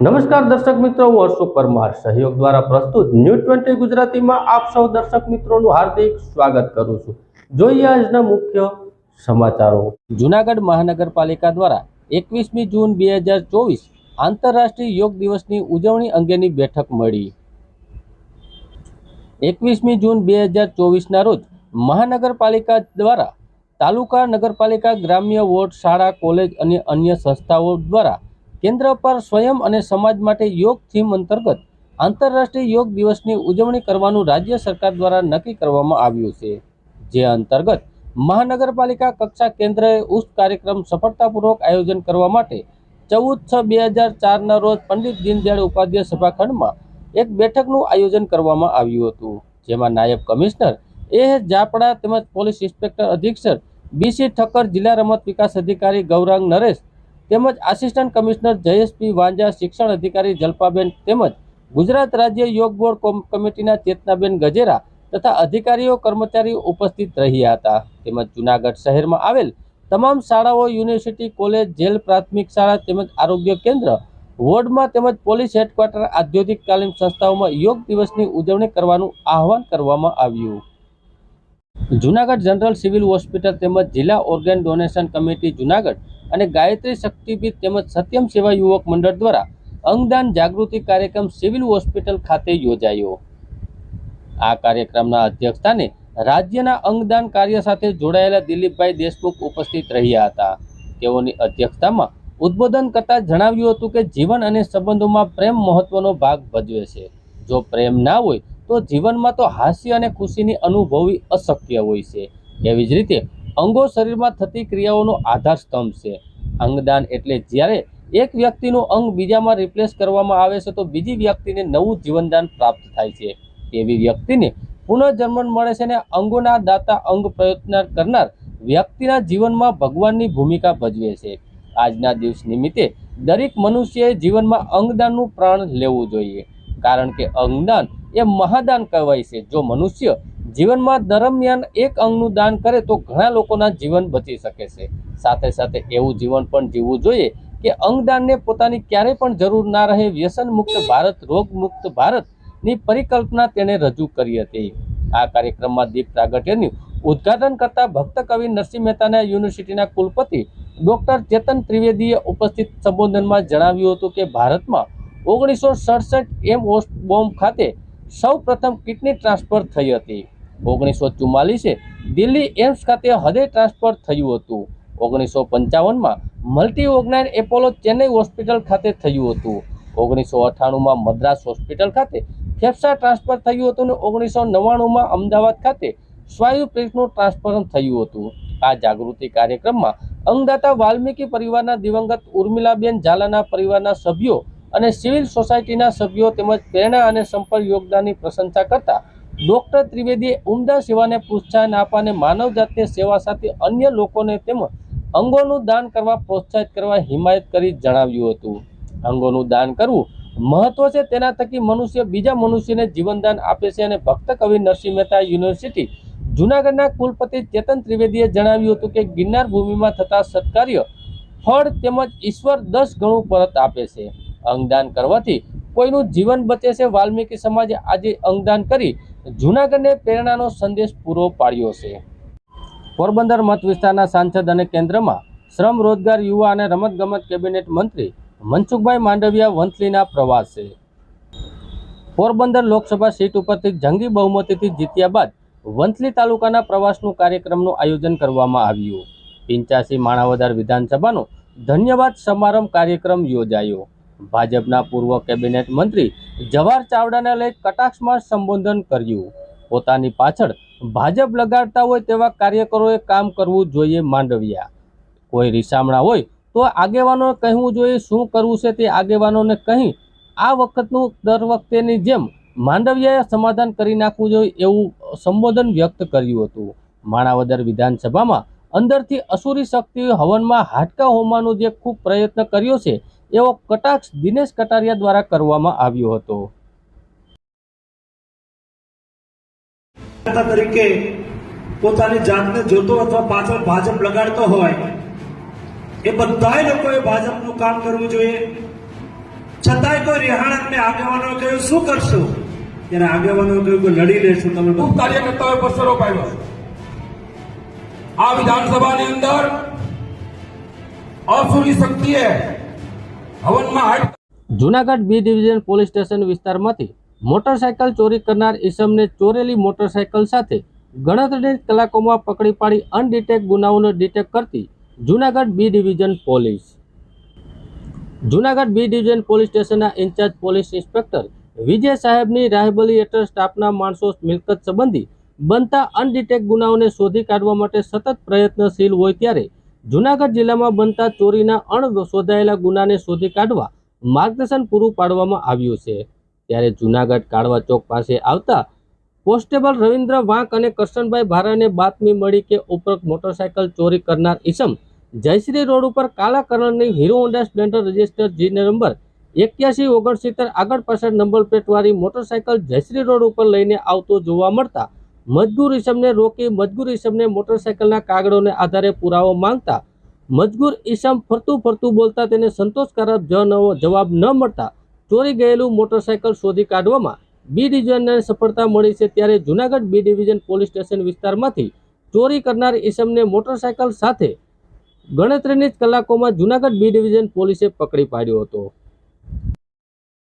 નમસ્કાર દર્શક મિત્રો, હું અશોક પરમાર સહયોગ દ્વારા પ્રસ્તુત ન્યૂઝ 20 ગુજરાતીમાં આપ સૌ દર્શક મિત્રોનું હાર્દિક સ્વાગત કરું છું। જોઈએ આજના મુખ્ય સમાચારો। જૂનાગઢ મહાનગરપાલિકા દ્વારા 21મી જૂન 2024 આંતરરાષ્ટ્રીય યોગ દિવસની ઉજવણી અંગેની બેઠક મળી। 21મી જૂન 2024ના રોજ મહાનગરપાલિકા દ્વારા તાલુકા, નગરપાલિકા, ગ્રામ્ય વોર્ડ, શાળા, કોલેજ અને અન્ય સંસ્થાઓ દ્વારા કેન્દ્ર પર સ્વયં અને સમાજ માટે યોગ થીમ અંતર્ગત આંતરરાષ્ટ્રીય યોગ દિવસની ઉજવણી કરવાનું રાજ્ય સરકાર દ્વારા નક્કી કરવામાં આવ્યું છે। જે અંતર્ગત મહાનગરપાલિકા કક્ષા કેન્દ્રએ ઉચ્ચ કાર્યક્રમ સફળતાપૂર્વક આયોજન કરવા માટે 14/6/2004ના રોજ પંડિત દીનદયાળ ઉપાધ્યાય સભાખંડમાં એક બેઠકનું આયોજન કરવામાં આવ્યું હતું। જેમાં નાયબ કમિશનર A.S. જાપડા તેમજ પોલીસ ઇન્સ્પેક્ટર અધિક્ષક B.C. ઠક્કર, જિલ્લા રમત વિકાસ અધિકારી ગૌરાંગ નરેશ તેમજ assistant commissioner Jayesh P. Vanza, શિક્ષણ અધિકારી જલ્પાબેન તેમજ ગુજરાત રાજ્ય યોગ બોર્ડ કમિટીના ચેતનાબેન ગજેરા તથા અધિકારીઓ, કર્મચારીઓ ઉપસ્થિત રહ્યા હતા। તેમજ જૂનાગઢ શહેરમાં આવેલ તમામ શાળાઓ, યુનિવર્સિટી, કોલેજ, જેલ, પ્રાથમિક શાળા તેમજ આરોગ્ય કેન્દ્ર, વોર્ડમાં તેમજ પોલીસ હેડક્વાર્ટર, ઔદ્યોગિક તાલીમ સંસ્થાઓમાં યોગ દિવસની ઉજવણી કરવાનું આહવાન કરવામાં આવ્યું। જૂનાગઢ જનરલ સિવિલ હોસ્પિટલ તેમજ જિલ્લા ઓર્ગેન ડોનેશન કમિટી જૂનાગઢ અને ગાયત્રી શક્તિપીઠ તેમજ સત્યમ સેવા યુવક મંડળ દ્વારા અંગદાન જાગૃતિ કાર્યક્રમ સિવિલ હોસ્પિટલ ખાતે યોજાયો। આ કાર્યક્રમના અધ્યક્ષસ્થાને રાજ્યના અંગદાન કાર્ય સાથે જોડાયેલા દિલીપભાઈ દેશમુખ ઉપસ્થિત રહ્યા હતા। તેઓની અધ્યક્ષતામાં ઉદ્બોધન કરતા જણાવ્યું હતું કે જીવન અને સંબંધોમાં પ્રેમ મહત્વનો ભાગ ભજવે છે। જો પ્રેમ ના હોય તો જીવનમાં તો હાસ્ય અને ખુશીની અનુભવી અશક્ય હોય છે। એવી જ રીતે અંગો શરીરમાં થતી ક્રિયાઓનો આધાર સ્તંભ છે। અંગદાન એટલે જ્યારે એક વ્યક્તિનું અંગ બીજામાં રિપ્લેસ કરવામાં આવે છે તો બીજી વ્યક્તિને નવું જીવનદાન પ્રાપ્ત થાય છે। તેવી વ્યક્તિને પુનર્જન્મ મળે છે અને અંગોના દાતા, અંગ પ્રયત્ન કરનાર વ્યક્તિના જીવનમાં ભગવાનની ભૂમિકા ભજવે છે। આજના દિવસ નિમિત્તે દરેક મનુષ્યએ જીવનમાં અંગદાનનું પ્રાણ લેવું જોઈએ, કારણ કે અંગદાન એ મહાદાન કહેવાય છે। જો મનુષ્ય જીવનમાં દરમિયાન એક અંગનું દાન કરે તો ઘણા લોકોના જીવન બચી શકે છે। સાથે સાથે એવું જીવન પણ જીવવું જોઈએ કે અંગદાનને પોતાની ક્યારેય પણ જરૂર ના રહે। વ્યસન મુક્ત ભારત, રોગ મુક્ત ભારતની પરિકલ્પના તેણે રજૂ કરી હતી। આ કાર્યક્રમમાં દીપ પ્રાગટ્યનું ઉદ્ઘાટન કરતા ભક્ત કવિ નરસિંહ મહેતા યુનિવર્સિટીના કુલપતિ ડોક્ટર ચેતન ત્રિવેદીએ ઉપસ્થિત સંબોધનમાં જણાવ્યું હતું કે ભારતમાં 1967 બોમ્બ ખાતે સૌ પ્રથમ કિડની ટ્રાન્સફર થઈ હતી। 1944 દિલ્હી એમ્સ ખાતે હૃદય ટ્રાન્સફર થયું હતું। 1955માં multi organize Apollo Chennai hospital ખાતે થયું હતું। 1998માં મદ્રાસ હોસ્પિટલ ખાતે ફેફસા ટ્રાન્સફર થયું હતું અને 1999માં અમદાવાદ ખાતે સ્વાયુ પેશીનું ટ્રાન્સફર થયું હતું। આ જાગૃતિ કાર્યક્રમમાં અંગદાતા વાલ્મીકી પરિવારના દિવંગત ઉર્મિલાબેન ઝાલાના પરિવારના સભ્યો અને સિવિલ સોસાયટીના સભ્યો તેમજ પ્રેરણા અને સંપર્ક યોગદાનની પ્રશંસા કરતા ડોક્ટર ત્રિવેદીએ ઉમદા સેવાને પ્રોત્સાહન આપવા અને માનવજાતની સેવા સાથે અન્ય લોકોને તેમજ અંગોનું દાન કરવા પ્રોત્સાહિત કરવા હિમાયત કરી જણાવ્યું હતું। અંગોનું દાન કરવું મહત્વ છે, તેના થકી મનુષ્ય બીજા મનુષ્યને જીવનદાન આપે છે અને ભક્ત કવિ નરસિંહ મહેતા યુનિવર્સિટી જૂનાગઢના કુલપતિ ચેતન ત્રિવેદીએ જણાવ્યું હતું કે ગિરનાર ભૂમિમાં થતા સત્કાર્ય ફળ તેમજ ઈશ્વર 10 ગણું પરત આપે છે। અંગદાન કરવાથી કોઈનું જીવન બચે છે। વાલ્મીકી સમાજે આજે અંગદાન કરી જૂનાગઢને પ્રેરણાનો સંદેશ પૂરો પાડ્યો છે। પોરબંદર મત વિસ્તારના સાંસદ અને કેન્દ્રમાં શ્રમ, રોજગાર, યુવા અને રમતગમત કેબિનેટ મંત્રી મનસુખભાઈ માંડવિયા વંથલીના પ્રવાસે। પોરબંદર લોકસભા સીટ ઉપરથી જંગી બહુમતીથી જીત્યા બાદ વંથલી તાલુકાના પ્રવાસનું કાર્યક્રમનું આયોજન કરવામાં આવ્યું। 85 માણાવદર વિધાનસભાનો ધન્યવાદ સમારંભ કાર્યક્રમ યોજાયો। ભાજપના પૂર્વ કેબિનેટ મંત્રી જવાહર ચાવડાને લઈ કટાક્ષમાં સંબોધન કર્યું। પોતાની પાછળ ભાજપ લગાડતા હોય તેવા કાર્યકરોએ કામ કરવું જોઈએ। માંડવિયા કોઈ રીસામણા હોય તો આગેવાનોને કહેવું જોઈએ શું કરવું છે તે આગેવાનોને કહી આ વખતનું દર વખતેની જેમ માંડવિયાએ સમાધાન કરી નાખવું જોઈએ એવું સંબોધન વ્યક્ત કર્યું હતું। માણાવદર વિધાનસભામાં અંદરથી અસુરી શક્તિઓ હવનમાં હાડકા હોમાનો જે ખૂબ પ્રયત્ન કર્યો છે એવો કટાક્ષ દિનેશ કટારિયા દ્વારા કરવામાં આવ્યો હતો। તરીકે પોતાની જાતને જોતો અથવા પાછળ ભાજપ લગાડતો હોય એ બધાય લોકોએ ભાજપનું કામ કરવું જોઈએ। છતાંય કોઈ રિહાણા મેં આગેવાનો કહ્યું શું કરશો, ત્યારે આગેવાનો કહ્યું કે લડી લેશું. તમે ખૂબ કાર્યકર્તાઓએ પસરો પાડ્યો છે. આ વિધાનસભાની અંદર અસુરી શક્તિએ હવનમાં હાડ Junagadh B division police station વિસ્તારમાંથી મોટરસાયકલ ચોરી કરનાર ઈસમને ચોરેલી મોટરસાયકલ સાથે ગણતરીની કલાકોમાં પકડી પાડી અનડિટેક્ટ ગુનાઓને ડિટેક્ટ કરતી Junagadh B division police. Junagadh B division police સ્ટેશનના ઇન્ચાર્જ પોલીસ ઇન્સ્પેક્ટર વિજય સાહેબની રાહબરી હેઠળ સ્ટાફના માણસો મિલકત સંબંધી બનતા અનડિટેક્ટ ગુનાઓને શોધી કાઢવા માટે સતત પ્રયત્નશીલ હોય ત્યારે જૂનાગઢ જિલ્લામાં બનતા ચોરીના અણશોધાયેલા ગુનાને શોધી કાઢવા માર્ગદર્શન પૂરું પાડવામાં આવ્યું છે. ત્યારે જૂનાગઢ કાળવા ચોક પાસે આવતા કોન્સ્ટેબલ રવિન્દ્ર વાંક અને કરશનભાઈ ભારાને બાતમી મળી કે ઉપરોક્ત મોટરસાયકલ ચોરી કરનાર ઈસમ જયશ્રી રોડ ઉપર કાલા કલરની હીરો હોન્ડા સ્પ્લેન્ડર રજિસ્ટર જી નંબર 8169 આગળ પાછળ નંબર પ્લેટવાળી મોટરસાયકલ જયશ્રી રોડ ઉપર લઈને આવતો જોવા મળતા મજગૂર ઈસમને રોકી મજગૂર ઈસમને મોટરસાયકલના કાગળોને આધારે પુરાવો માંગતા મજગૂર ઈસમ ફરતું બોલતા તેને સંતોષકારક જવાબ ન મળતા ચોરી ગયેલું મોટરસાયકલ શોધી કાઢવામાં બી ડિવિઝનને સફળતા મળી છે. ત્યારે Junagadh B division police station વિસ્તારમાંથી ચોરી કરનાર ઈસમને મોટરસાયકલ સાથે ગણતરીની જ કલાકોમાં જૂનાગઢ બી ડિવિઝન પોલીસે પકડી પાડ્યો હતો.